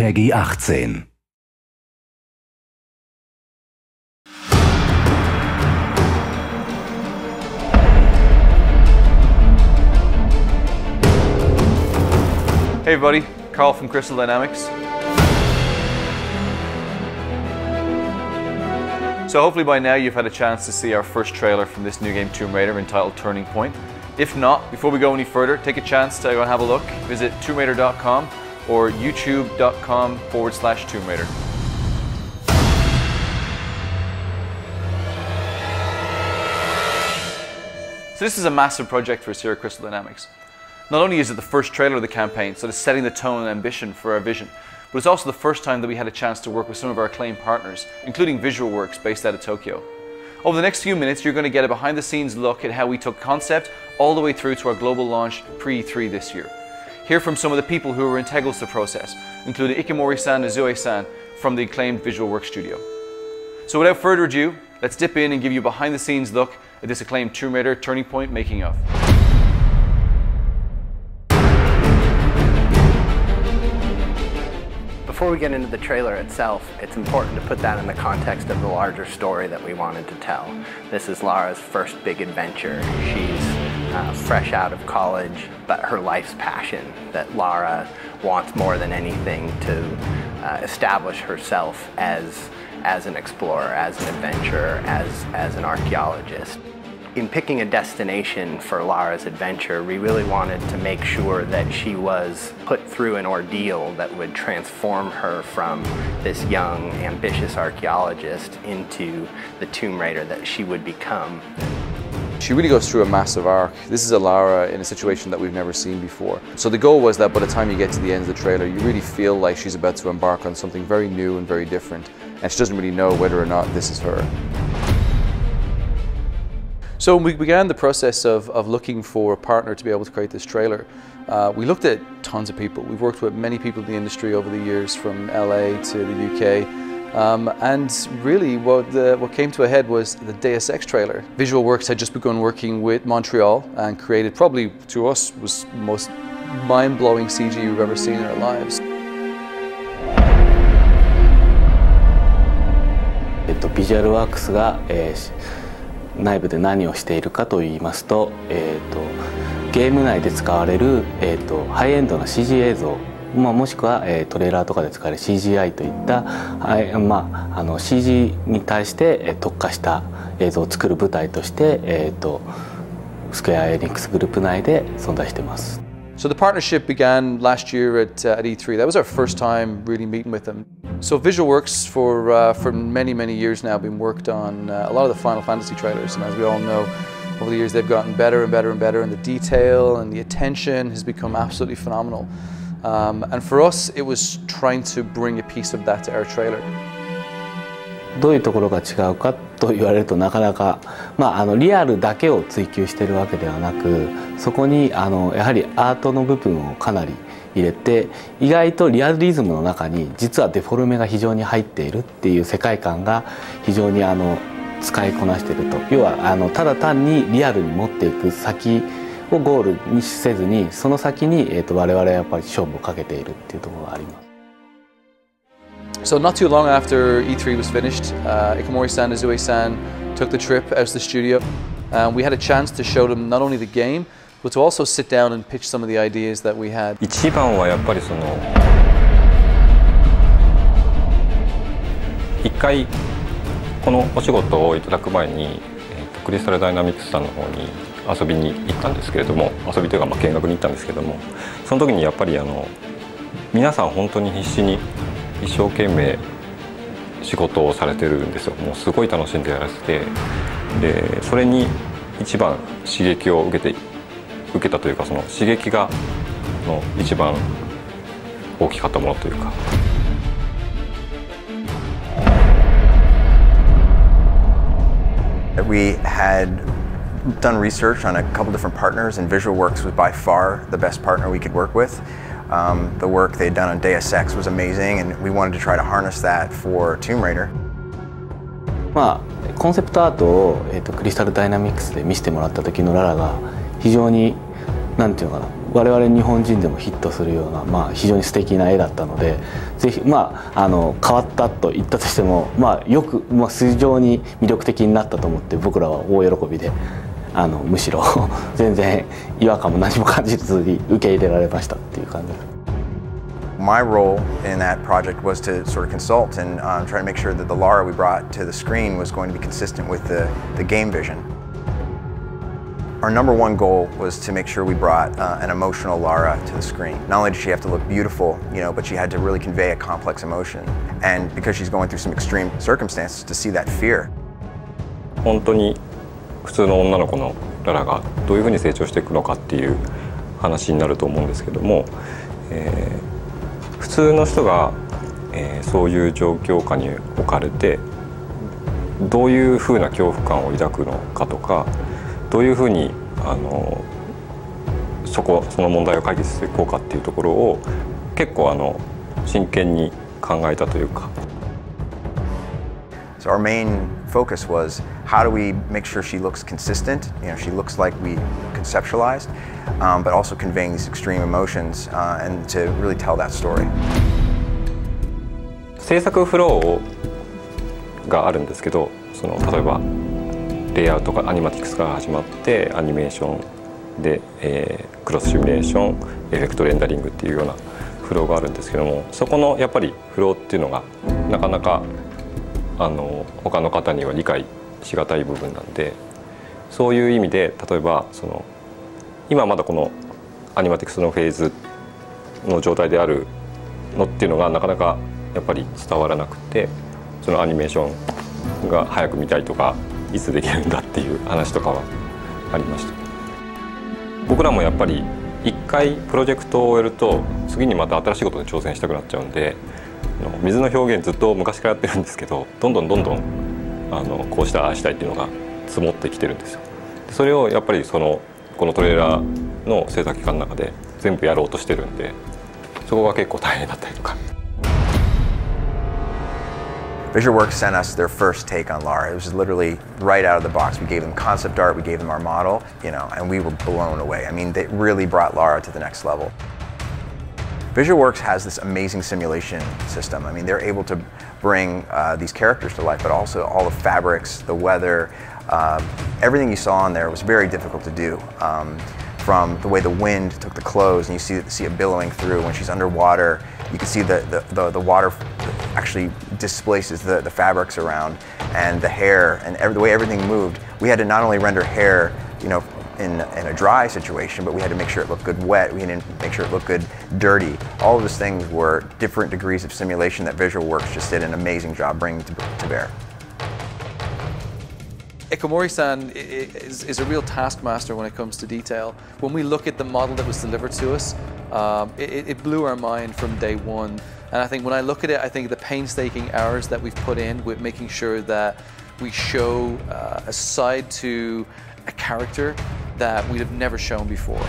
PEGI 18. Hey everybody, Carl from Crystal Dynamics. So hopefully by now you've had a chance to see our first trailer from this new game Tomb Raider entitled Turning Point. If not, before we go any further, take a chance to go and have a look. Visit TombRaider.com or youtube.com/Tomb Raider. So this is a massive project for us here at Crystal Dynamics. Not only is it the first trailer of the campaign, so it's setting the tone and ambition for our vision, but it's also the first time that we had a chance to work with some of our acclaimed partners, including Visualworks based out of Tokyo. Over the next few minutes, you're going to get a behind-the-scenes look at how we took concept all the way through to our global launch pre-E3 this year. Hear from some of the people who were integral to the process, including Ikemori-san and Zoe-san from the acclaimed Visualworks studio. So without further ado, let's dip in and give you a behind-the-scenes look at this acclaimed Tomb Raider Turning Point making of. Before we get into the trailer itself, it's important to put that in the context of the larger story that we wanted to tell. This is Lara's first big adventure. She's fresh out of college, but her life's passion, that Lara wants more than anything to establish herself as an explorer, as an adventurer, as an archaeologist. In picking a destination for Lara's adventure, we really wanted to make sure that she was put through an ordeal that would transform her from this young, ambitious archaeologist into the Tomb Raider that she would become. She really goes through a massive arc. This is a Lara in a situation that we've never seen before. So the goal was that by the time you get to the end of the trailer, you really feel like she's about to embark on something very new and very different, and she doesn't really know whether or not this is her. So we began the process of looking for a partner to be able to create this trailer. We looked at tons of people. We've worked with many people in the industry over the years, from LA to the UK. And really what came to a head was the Deus Ex trailer. Visualworks had just begun working with Montreal and created, probably to us, was the most mind-blowing CG we've ever seen in our lives. Visualworks が内部で何をしているかといいますと、ゲーム内で使われる、ハイエンドな CG 映像、もしくは、トレーラーとかで使われる CGI といった、CG に対して、特化した映像を作る舞台として、スクエア・エニックスグループ内で存在しています。So the partnership began last year at E3. That was our first time really meeting with them. So Visualworks for many years now been worked on a lot of the Final Fantasy trailers, and as we all know, over the years they've gotten better and better and better, and the detail and the attention has become absolutely phenomenal. And for us, it was trying to bring a piece of that to our trailer. どういうところが違うかと言われるとなかなか、リアルだけを追求しているわけではなく、そこにやはりアートの部分をかなり入れて、意外とリアリズムの中に実はデフォルメが非常に入っているっていう世界観が非常に使いこなしていると。要はただ単にリアルに持っていく先をゴールにせずに、その先に我々はやっぱり勝負をかけているっていうところがあります。So not too long after E3 was finished, Ikemori-san and Zoe-san took the trip out to the studio. We had a chance to show them not only the game, but to also sit down and pitch some of the ideas that we had. 一番はやっぱり一回このお仕事をいただく前に、クリスタルダイナミクスさんの方に遊びに行ったんですけれども、遊びというか見学に行ったんですけども、その時にやっぱり皆さん本当に必死に一生懸命仕事をされてるんですよ。もうすごい楽しんでやらせて、でそれに一番刺激を受けたというか、その刺激が一番大きかったものというか。We had done research on a couple different partners, and Visualworks was by far the best partner we could work with. The work they'd done on Deus Ex was amazing, and we wanted to try to harness that for Tomb Raider. コンセプトアートを、クリスタルダイナミクスで見せてもらった時のララが非常になんていうのかな、我々日本人でもヒットするような、非常に素敵な絵だったので、ぜひ変わったと言ったとしても、よく、非常に魅力的になったと思って、僕らは大喜びでむしろ全然違和感も何も感じずに受け入れられましたっていう感じです。My role in that project was to sort of consult and try to make sure that the Lara we brought to the screen was going to be consistent with the game vision. Our number one goal was to make sure we brought an emotional Lara to the screen. Not only did she have to look beautiful, but she had to really convey a complex emotion. And because she's going through some extreme circumstances, to see that fear. 本当に普通の女の子のララがどういうふうに成長していくのかっていう話になると思うんですけども、普通の人が、そういう状況下に置かれてどういうふうな恐怖感を抱くのかとか、どういうふうにその問題を解決していこうかっていうところを結構真剣に考えたというか。So our main focus was how do we make sure she looks consistent, she looks like we conceptualized, but also conveying these extreme emotions and to really tell that story. 制作フローがあるんですけど、例えばレイアウトがアニマティクスから始まってアニメーションで、クロスシミュレーション、エフェクトレンダリングっていうようなフローがあるんですけども、そこのやっぱりフローっていうのがなかなか他の方には理解しがたい部分なんで、そういう意味で例えば今まだこのアニマティクスのフェーズの状態であるのっていうのがなかなかやっぱり伝わらなくて、そのアニメーションが早く見たいとかいつできるんだっていう話とかはありました。僕らもやっぱり一回プロジェクトを終えると次にまた新しいことに挑戦したくなっちゃうんで、水の表現ずっと昔からやってるんですけど、どんどんこうしたああしたいっていうのが積もってきてるんですよ。それをやっぱりこのトレーラーの制作期間の中で全部やろうとしてるんで、そこが結構大変だったりとか。VisualWorks sent us their first take on Lara. It was literally right out of the box. We gave them concept art, we gave them our model, and we were blown away. I mean, they really brought Lara to the next level. VisualWorks has this amazing simulation system. I mean, they're able to bring these characters to life, but also all the fabrics, the weather, everything you saw in there was very difficult to do. From the way the wind took the clothes, and you see it billowing through when she's underwater. You can see the water actually displaces the fabrics around, and the hair, and the way everything moved. We had to not only render hair, in a dry situation, but we had to make sure it looked good wet. We had to make sure it looked good dirty. All of those things were different degrees of simulation that VisualWorks just did an amazing job bringing to bear. Ikamori-san is a real taskmaster when it comes to detail. When we look at the model that was delivered to us, it blew our mind from day one. And I think when I look at it, I think the painstaking hours that we've put in with making sure that we show a side to a character that we'd have never shown before.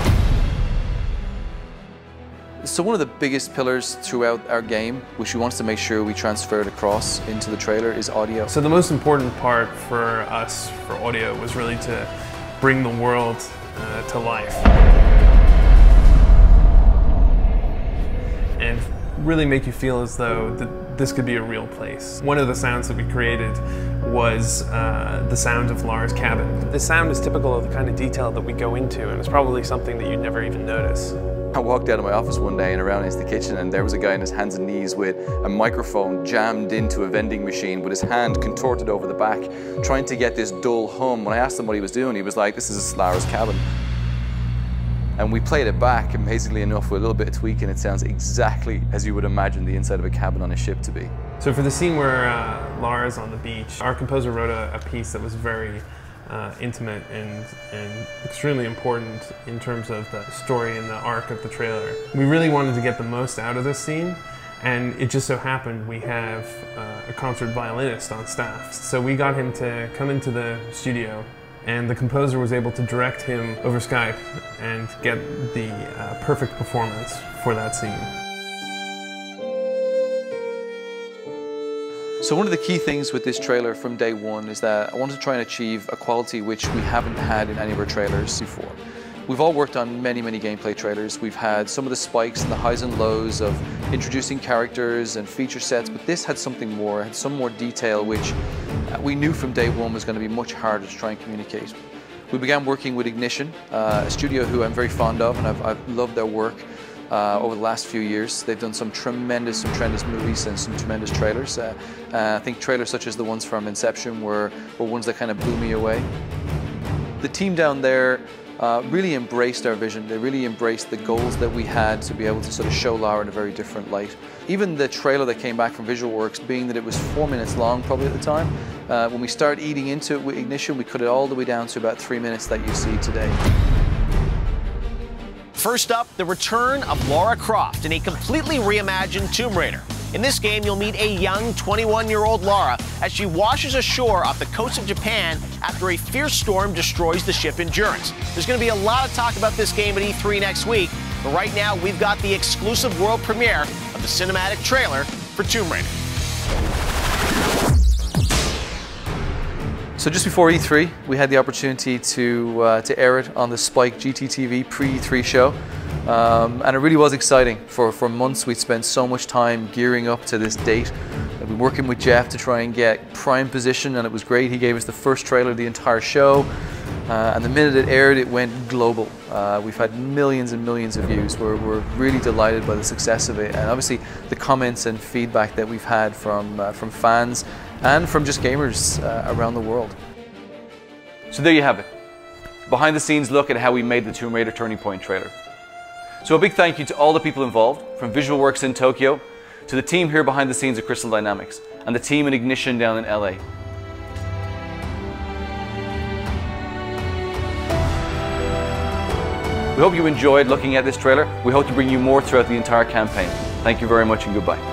So one of the biggest pillars throughout our game, which we wanted to make sure we transferred across into the trailer, is audio. So the most important part for us for audio was really to bring the world to life. And really make you feel as though this could be a real place. One of the sounds that we created was the sound of Lara's cabin. The sound is typical of the kind of detail that we go into, and it's probably something that you'd never even notice. I walked out of my office one day and around into the kitchen, and there was a guy on his hands and knees with a microphone jammed into a vending machine with his hand contorted over the back, trying to get this dull hum. When I asked him what he was doing, he was like, "This is Lara's cabin." And we played it back, amazingly enough, with a little bit of tweaking, it sounds exactly as you would imagine the inside of a cabin on a ship to be. So for the scene where Lara's on the beach, our composer wrote a piece that was very intimate and extremely important in terms of the story and the arc of the trailer. We really wanted to get the most out of this scene, and it just so happened we have a concert violinist on staff. So we got him to come into the studio, and the composer was able to direct him over Skype and get the perfect performance for that scene. So one of the key things with this trailer from day one is that I wanted to try and achieve a quality which we haven't had in any of our trailers before. We've all worked on many gameplay trailers. We've had some of the spikes and the highs and lows of introducing characters and feature sets, but this had something more, it had some more detail, which we knew from day one was going to be much harder to try and communicate. We began working with Ignition, a studio who I'm very fond of, and I've loved their work over the last few years. They've done some tremendous movies and some tremendous trailers. I think trailers such as the ones from Inception were ones that kind of blew me away. The team down there really embraced our vision. They really embraced the goals that we had to be able to sort of show Lara in a very different light. Even the trailer that came back from VisualWorks, being that it was 4 minutes long probably at the time, when we started eating into it with Ignition, we cut it all the way down to about 3 minutes that you see today. First up, the return of Lara Croft in a completely reimagined Tomb Raider. In this game, you'll meet a young 21-year-old Lara as she washes ashore off the coast of Japan after a fierce storm destroys the ship Endurance. There's going to be a lot of talk about this game at E3 next week, but right now we've got the exclusive world premiere of the cinematic trailer for Tomb Raider. So just before E3, we had the opportunity to air it on the Spike GTTV pre-E3 show. And it really was exciting. For months we'd spent so much time gearing up to this date. We've been working with Jeff to try and get prime position, and it was great. He gave us the first trailer of the entire show, and the minute it aired, it went global. We've had millions and millions of views. We're really delighted by the success of it, and obviously the comments and feedback that we've had from fans and from just gamers around the world. So there you have it. Behind the scenes look at how we made the Tomb Raider Turning Point trailer. So a big thank you to all the people involved, from VisualWorks in Tokyo, to the team here behind the scenes at Crystal Dynamics, and the team in Ignition down in LA. We hope you enjoyed looking at this trailer. We hope to bring you more throughout the entire campaign. Thank you very much and goodbye.